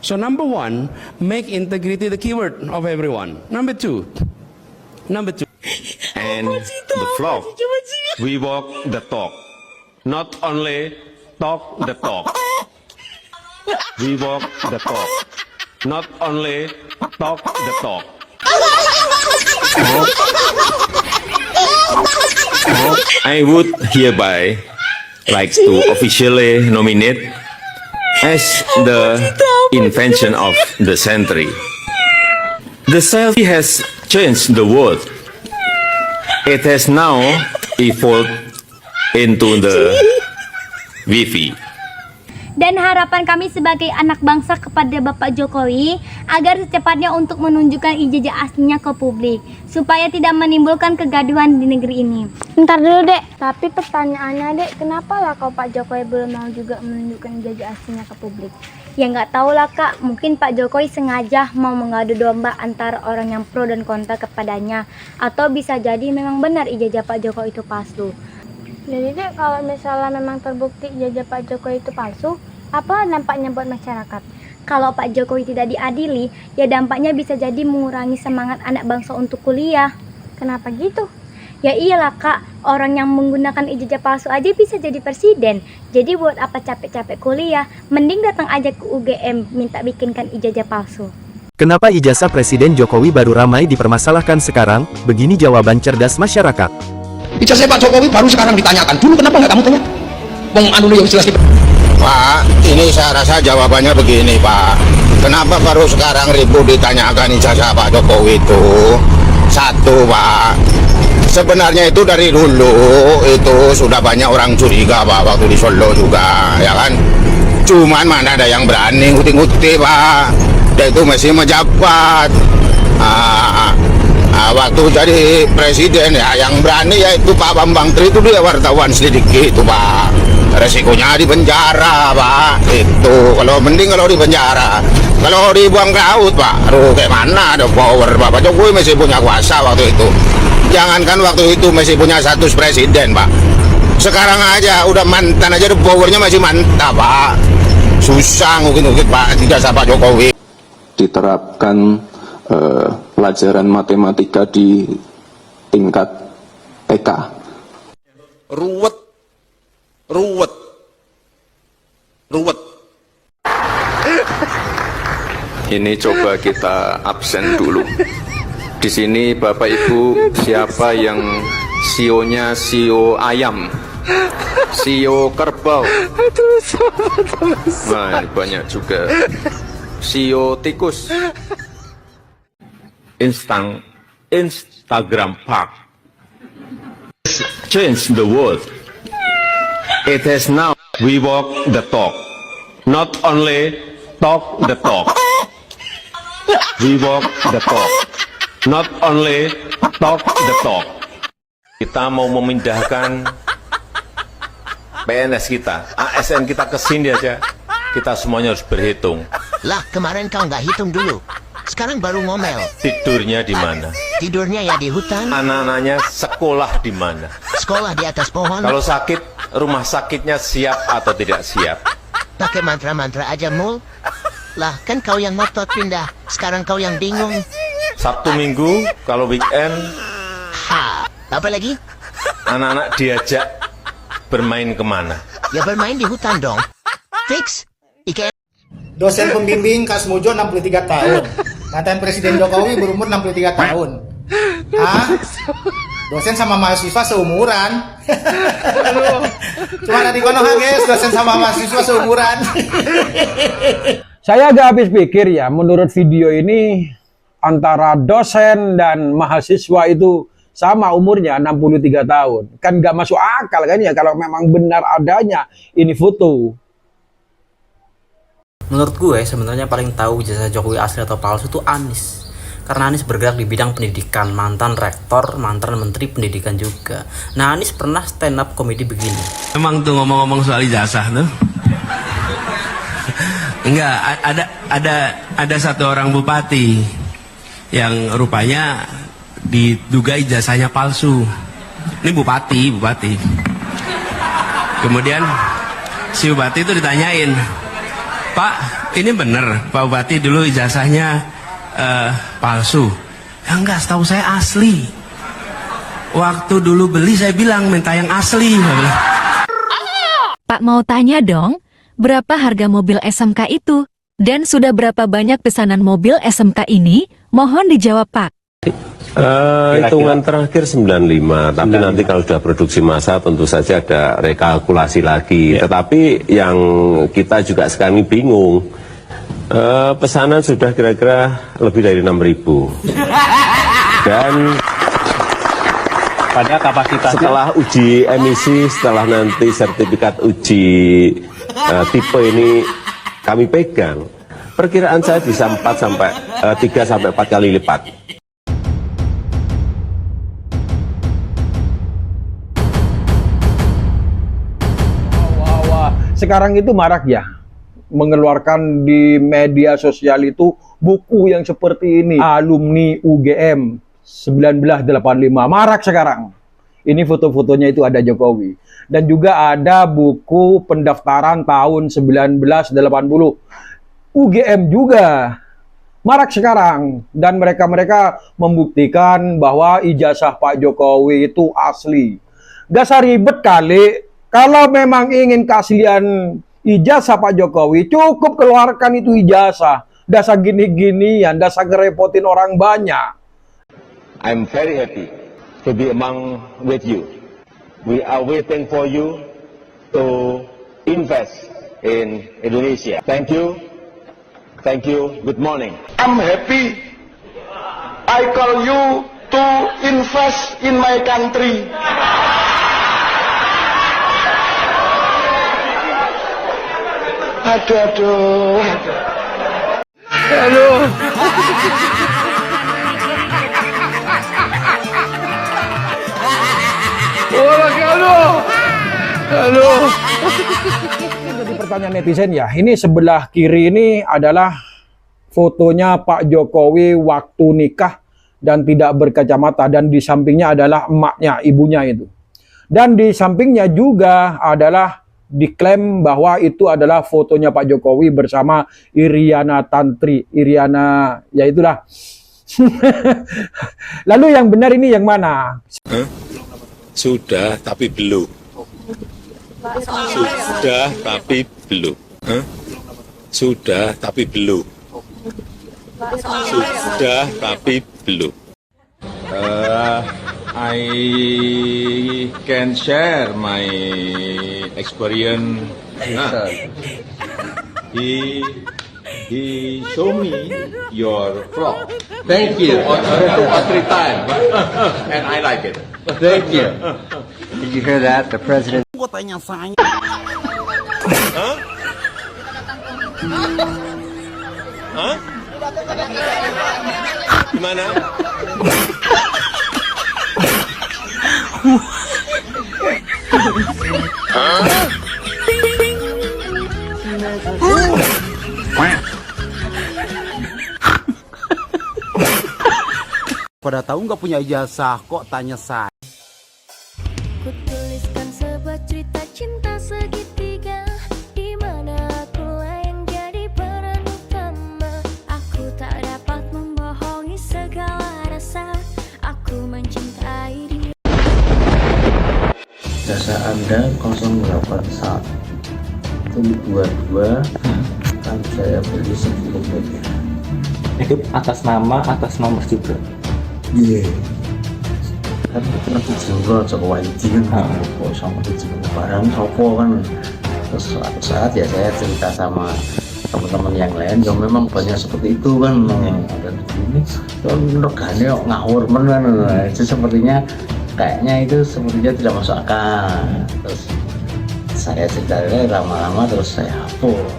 So number one, make integrity the keyword of everyone. Number two, and the flock. We walk the talk, not only talk the talk. We walk the talk, not only talk the talk. I would hereby like to officially nominate as the invention of the century. The selfie has changed the world. It has now evolved into the Wi-Fi. Dan harapan kami sebagai anak bangsa kepada Bapak Jokowi agar secepatnya untuk menunjukkan ijazah aslinya ke publik supaya tidak menimbulkan kegaduhan di negeri ini. Ntar dulu dek, tapi pertanyaannya dek, kenapa lah kau Pak Jokowi belum mau juga menunjukkan ijazah aslinya ke publik? Ya nggak tahu lah kak, mungkin Pak Jokowi sengaja mau mengadu domba antara orang yang pro dan kontra kepadanya, atau bisa jadi memang benar ijazah Pak Jokowi itu palsu. Jadi dek, kalau misalnya memang terbukti ijazah Pak Jokowi itu palsu, apa dampaknya buat masyarakat? Kalau Pak Jokowi tidak diadili, ya dampaknya bisa jadi mengurangi semangat anak bangsa untuk kuliah. Kenapa gitu? Ya iyalah kak, orang yang menggunakan ijazah palsu aja bisa jadi presiden. Jadi buat apa capek-capek kuliah, mending datang aja ke UGM minta bikinkan ijazah palsu. Kenapa ijazah Presiden Jokowi baru ramai dipermasalahkan sekarang? Begini jawaban cerdas masyarakat. Ijazah Pak Jokowi baru sekarang ditanyakan. Dulu kenapa nggak kamu tanya? Wong anu yang jelas. Pak, ini saya rasa jawabannya begini Pak. Kenapa baru sekarang ribut ditanyakan ijazah Pak Jokowi itu? Satu Pak, sebenarnya itu dari dulu itu sudah banyak orang curiga Pak, waktu di Solo juga, ya kan? Cuman mana ada yang berani nguti-nguti Pak. Dia itu masih menjabat. Waktu jadi presiden ya yang berani yaitu Pak Bambang Tri, itu dia wartawan selidiki itu Pak. Resikonya di penjara Pak, itu kalau mending kalau di penjara. Kalau dibuang ke laut Pak, aduh kayak mana ada power Pak Jokowi masih punya kuasa waktu itu. Jangankan waktu itu masih punya status presiden Pak, sekarang aja udah mantan aja powernya masih mantap Pak. Susah ngukit-ngukit Pak ijazah Pak Jokowi. Diterapkan pelajaran matematika di tingkat TK. Ruwet. Ini coba kita absen dulu. Di sini Bapak Ibu, siapa yang sionya sio ayam, sio kerbau? Nah, ini banyak juga. Sio tikus. Instagram Park change the world. It has now we walk the talk, not only talk the talk. We walk the talk, not only talk the talk. Kita mau memindahkan PNS kita, ASN kita ke sini aja. Kita semuanya harus berhitung. Lah, kemarin kau nggak hitung dulu. Sekarang baru ngomel. Tidurnya di mana? Tidurnya ya di hutan. Anak-anaknya sekolah di mana? Sekolah di atas pohon. Kalau sakit, rumah sakitnya siap atau tidak siap? Pakai mantra-mantra aja mul. Lah, kan kau yang ngotot pindah. Sekarang kau yang bingung. Sabtu Minggu, kalau weekend, apa lagi? anak-anak diajak bermain kemana? Ya bermain di hutan dong. Fix. Dosen pembimbing Kasmujo 63 tahun. Mantan Presiden Jokowi berumur 63 tahun. Dosen sama mahasiswa seumuran. Cuma di Konoha guys, dosen sama mahasiswa seumuran. Saya agak habis pikir ya, menurut video ini antara dosen dan mahasiswa itu sama umurnya 63 tahun. Kan nggak masuk akal kan ya kalau memang benar adanya ini foto. Menurut gue sebenarnya paling tahu ijazah Jokowi asli atau palsu itu Anies. Karena Anies bergerak di bidang pendidikan, mantan rektor, mantan menteri pendidikan juga. Nah, Anies pernah stand up komedi begini. Emang tuh ngomong-ngomong soal ijazah tuh. Enggak, ada satu orang bupati yang rupanya diduga ijazahnya palsu. Ini bupati. Kemudian si bupati itu ditanyain, Pak, ini bener Pak Bupati dulu ijazahnya palsu? Ya enggak, setahu saya asli. Waktu dulu beli saya bilang minta yang asli. Pak mau tanya dong, berapa harga mobil SMK itu? Dan sudah berapa banyak pesanan mobil SMK ini? Mohon dijawab Pak. Hitungan terakhir 95, tapi nanti kalau sudah produksi massa tentu saja ada rekalkulasi lagi. Tetapi yang kita juga sekarang ini bingung, pesanan sudah kira-kira lebih dari 6.000. Dan pada kapasitas setelah uji emisi, setelah nanti sertifikat uji tipe ini kami pegang, perkiraan saya bisa 3 sampai 4 kali lipat. Sekarang itu marak ya, mengeluarkan di media sosial itu buku yang seperti ini, alumni UGM 1985, marak sekarang. Ini foto-fotonya itu ada Jokowi. Dan juga ada buku pendaftaran tahun 1980, UGM juga marak sekarang. Dan mereka membuktikan bahwa ijazah Pak Jokowi itu asli. Dasar ribet kali. Kalau memang ingin keaslian ijazah Pak Jokowi, cukup keluarkan itu ijazah. Dasar gini-ginian, dasar ngerepotin orang banyak. I'm very happy to be among with you. We are waiting for you to invest in Indonesia. Thank you. Thank you. Good morning. I'm happy. I call you to invest in my country. Aduh. Jadi pertanyaan netizen ya, ini sebelah kiri ini adalah fotonya Pak Jokowi waktu nikah dan tidak berkacamata, dan di sampingnya adalah emaknya, ibunya itu. Dan di sampingnya juga adalah diklaim bahwa itu adalah fotonya Pak Jokowi bersama Iriana Tantri. Iriana, ya itulah. Lalu yang benar ini yang mana? Sudah tapi belum. Sudah tapi belum. Sudah tapi belum. Sudah tapi belum. I can share my experience. He show me your vlog. Thank you. Two or 3 times, and I like it. Thank you. Did you hear that? The president. Gua tanya saya. Hah? Hah? Gimana? Pada tahu nggak punya ijazah kok tanya saya. Kutuliskan sebuah cerita cinta segitiga, di mana akulah yang jadi peran utama. Aku tak dapat membohongi segala rasa, aku mencintai dia. Jasa Anda 081 22 kan saya beli 10 meter. Itu atas nomor juga. Iya. Kan nanti juga coba izin kan, kok sama izin barang sopo kan. Terus suatu saat ya saya cerita sama teman-teman yang lain yang memang banyak seperti itu kan. Dan ini kan regane ngawur menan. Itu sepertinya kayaknya itu sepertinya tidak masuk akal. Terus saya ceritanya lama-lama terus saya hapus.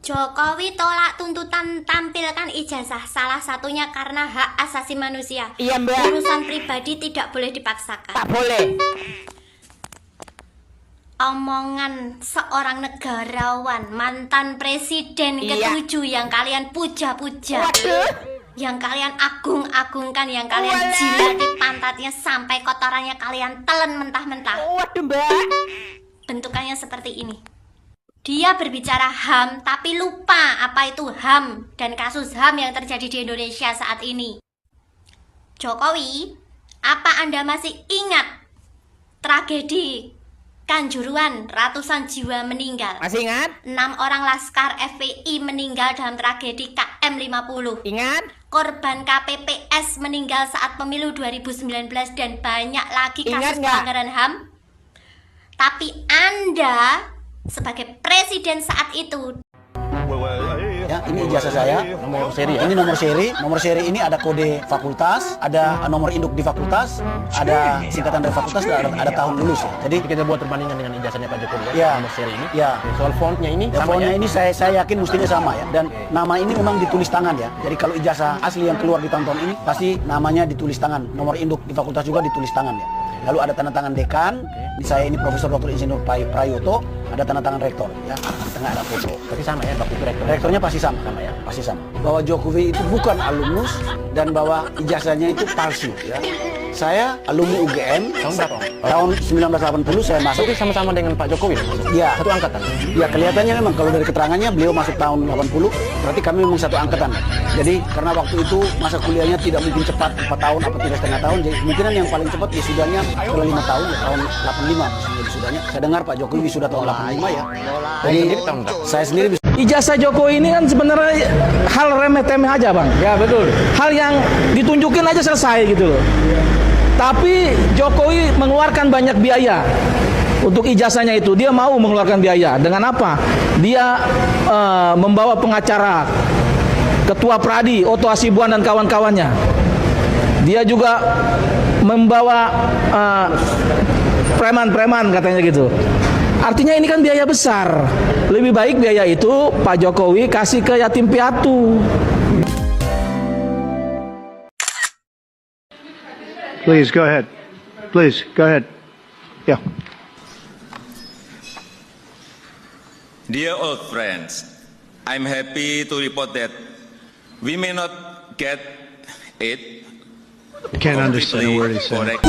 Jokowi tolak tuntutan tampilkan ijazah, salah satunya karena hak asasi manusia. Iya, Mbak. Urusan pribadi tidak boleh dipaksakan. Tak boleh. Omongan seorang negarawan, mantan presiden Iya. ke-7 yang kalian puja-puja. Waduh. yang kalian agung-agungkan, yang kalian jilati pantatnya sampai kotorannya kalian telan mentah-mentah. Waduh, Mbak. Bentukannya seperti ini. Dia berbicara HAM tapi lupa apa itu HAM dan kasus HAM yang terjadi di Indonesia saat ini. Jokowi, apa Anda masih ingat tragedi Kanjuruhan, ratusan jiwa meninggal? Masih ingat? 6 orang laskar FPI meninggal dalam tragedi KM50. Ingat? Korban KPPS meninggal saat pemilu 2019 dan banyak lagi kasus pelanggaran HAM. Tapi Anda sebagai presiden saat itu, Ya, ini ijazah saya, nomor seri. Ini nomor seri. Nomor seri ini ada kode fakultas, ada nomor induk di fakultas, ada singkatan dari fakultas, ada tahun lulus ya. Jadi kita buat perbandingan dengan ijazahnya Pak Jokowi ya. Nomor seri ini. Ya. Soal fontnya ini, fontnya ini saya yakin mestinya sama ya. Dan nama ini memang ditulis tangan ya. Jadi kalau ijazah asli yang keluar di tahun-tahun ini pasti namanya ditulis tangan. Nomor induk di fakultas juga ditulis tangan ya. Lalu ada tanda tangan dekan, saya ini Profesor Dr. Insinyur Prayoto, ada tanda tangan rektor ya. Di tengah ada foto. Tapi sama ya, Bapak rektor. Rektornya pasti sama ya, pasti sama. Bahwa Jokowi itu bukan alumnus dan bahwa ijazahnya itu palsu ya. Saya alumni UGM tahun berapa? Tahun 1980 saya masuk. Tapi sama-sama dengan Pak Jokowi ya? Satu angkatan? Ya kelihatannya memang kalau dari keterangannya beliau masuk tahun 80, berarti kami memang satu angkatan. Jadi karena waktu itu masa kuliahnya tidak mungkin cepat 4 tahun atau 3,5 tahun, jadi kemungkinan yang paling cepat wisudanya setelah 5 tahun ya, tahun 85 wisudanya. Saya dengar Pak Jokowi wisuda tahun 85 ya. Jadi saya sendiri ijazah Jokowi ini kan sebenarnya hal remeh-temeh aja Bang. Ya betul. Hal yang ditunjukin aja selesai gitu loh. Tapi Jokowi mengeluarkan banyak biaya untuk ijazahnya itu. Dia mau mengeluarkan biaya. Dengan apa? Dia membawa pengacara, Ketua Pradi, Otto Hasibuan dan kawan-kawannya. Dia juga membawa preman-preman katanya gitu. Artinya ini kan biaya besar. Lebih baik biaya itu Pak Jokowi kasih ke yatim piatu. Please go ahead. Please go ahead. Yeah. Dear old friends, I'm happy to report that we may not get it I can't understand a word he said. correct.